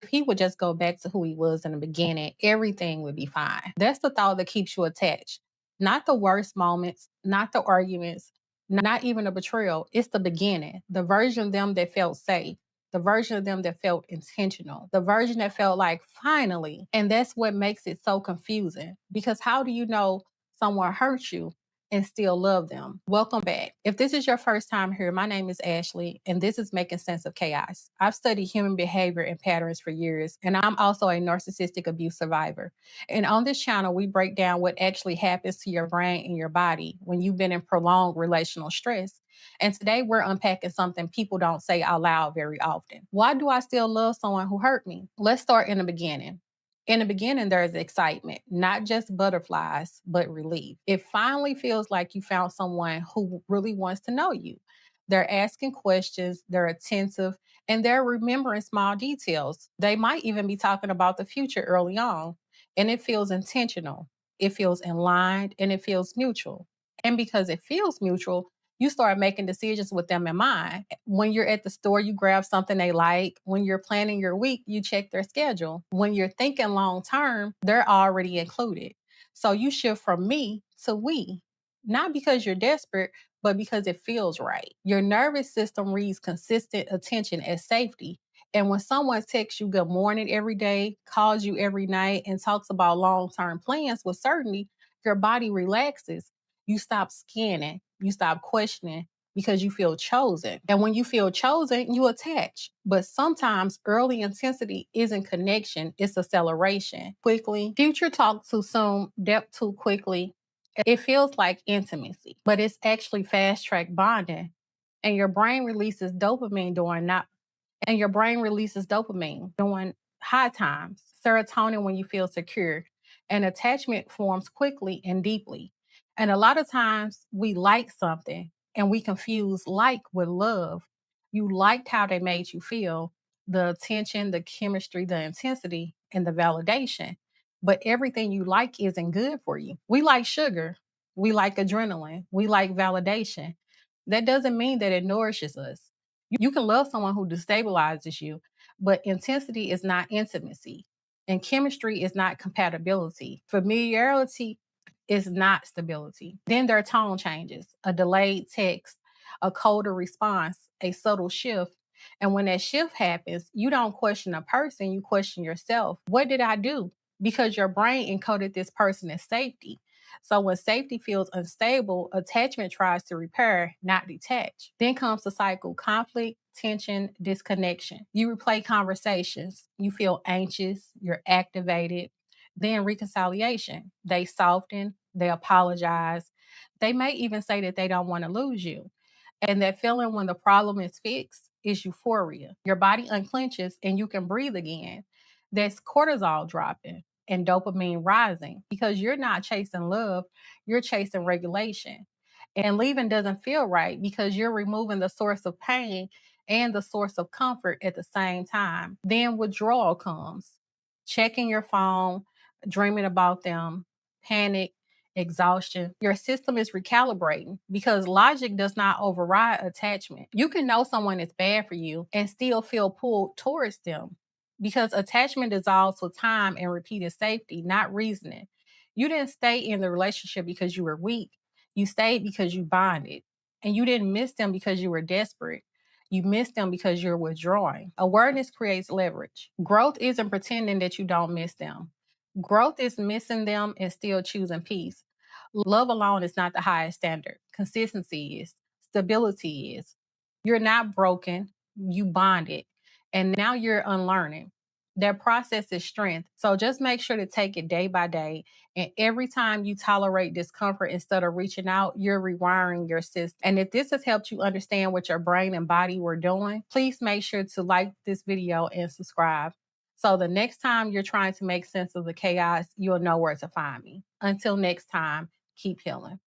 If he would just go back to who he was in the beginning, everything would be fine. That's the thought that keeps you attached. Not the worst moments, not the arguments, not even a betrayal. It's the beginning, the version of them that felt safe, the version of them that felt intentional, the version that felt like finally. And that's what makes it so confusing, because how do you know someone hurt you and still love them? Welcome back. If this is your first time here, my name is Ashley, and this is Making Sense of Chaos. I've studied human behavior and patterns for years, and I'm also a narcissistic abuse survivor. And on this channel, we break down what actually happens to your brain and your body when you've been in prolonged relational stress. And today we're unpacking something people don't say out loud very often. Why do I still love someone who hurt me? Let's start in the beginning. In the beginning, there's excitement, not just butterflies, but relief. It finally feels like you found someone who really wants to know you. They're asking questions, they're attentive, and they're remembering small details. They might even be talking about the future early on, and it feels intentional. It feels in line, and it feels mutual. And because it feels mutual, you start making decisions with them in mind. When you're at the store, you grab something they like. When you're planning your week, you check their schedule. When you're thinking long term, they're already included. So you shift from me to we, not because you're desperate, but because it feels right. Your nervous system reads consistent attention as safety. And when someone texts you good morning every day, calls you every night, and talks about long term plans with certainty, your body relaxes. You stop scanning, you stop questioning, because you feel chosen. And when you feel chosen, you attach. But sometimes early intensity isn't connection, it's acceleration. Quickly, future talk too soon, depth too quickly. It feels like intimacy, but it's actually fast track bonding. And your brain releases dopamine during not and your brain releases dopamine during high times, serotonin when you feel secure, and attachment forms quickly and deeply. And a lot of times we like something and we confuse like with love. You liked how they made you feel, the attention, the chemistry, the intensity, and the validation. But everything you like isn't good for you. We like sugar, we like adrenaline, we like validation. That doesn't mean that it nourishes us. You can love someone who destabilizes you, but intensity is not intimacy, and chemistry is not compatibility. Familiarity is not stability. Then their tone changes, a delayed text, a colder response, a subtle shift. And when that shift happens, you don't question a person, you question yourself. What did I do? Because your brain encoded this person as safety. So when safety feels unstable, attachment tries to repair, not detach. Then comes the cycle: conflict, tension, disconnection. You replay conversations. You feel anxious, you're activated. Then reconciliation. They soften, they apologize. They may even say that they don't want to lose you. And that feeling when the problem is fixed is euphoria. Your body unclenches and you can breathe again. That's cortisol dropping and dopamine rising, because you're not chasing love, you're chasing regulation. And leaving doesn't feel right because you're removing the source of pain and the source of comfort at the same time. Then withdrawal comes: checking your phone, dreaming about them, panic, exhaustion. Your system is recalibrating because logic does not override attachment. You can know someone is bad for you and still feel pulled towards them, because attachment dissolves with time and repeated safety, not reasoning. You didn't stay in the relationship because you were weak. You stayed because you bonded. And you didn't miss them because you were desperate. You missed them because you're withdrawing. Awareness creates leverage. Growth isn't pretending that you don't miss them. Growth is missing them and still choosing peace. Love alone is not the highest standard. Consistency is. Stability is. You're not broken. You bonded. And now you're unlearning. That process is strength. So just make sure to take it day by day. And every time you tolerate discomfort instead of reaching out, you're rewiring your system. And if this has helped you understand what your brain and body were doing, please make sure to like this video and subscribe. So the next time you're trying to make sense of the chaos, you'll know where to find me. Until next time, keep healing.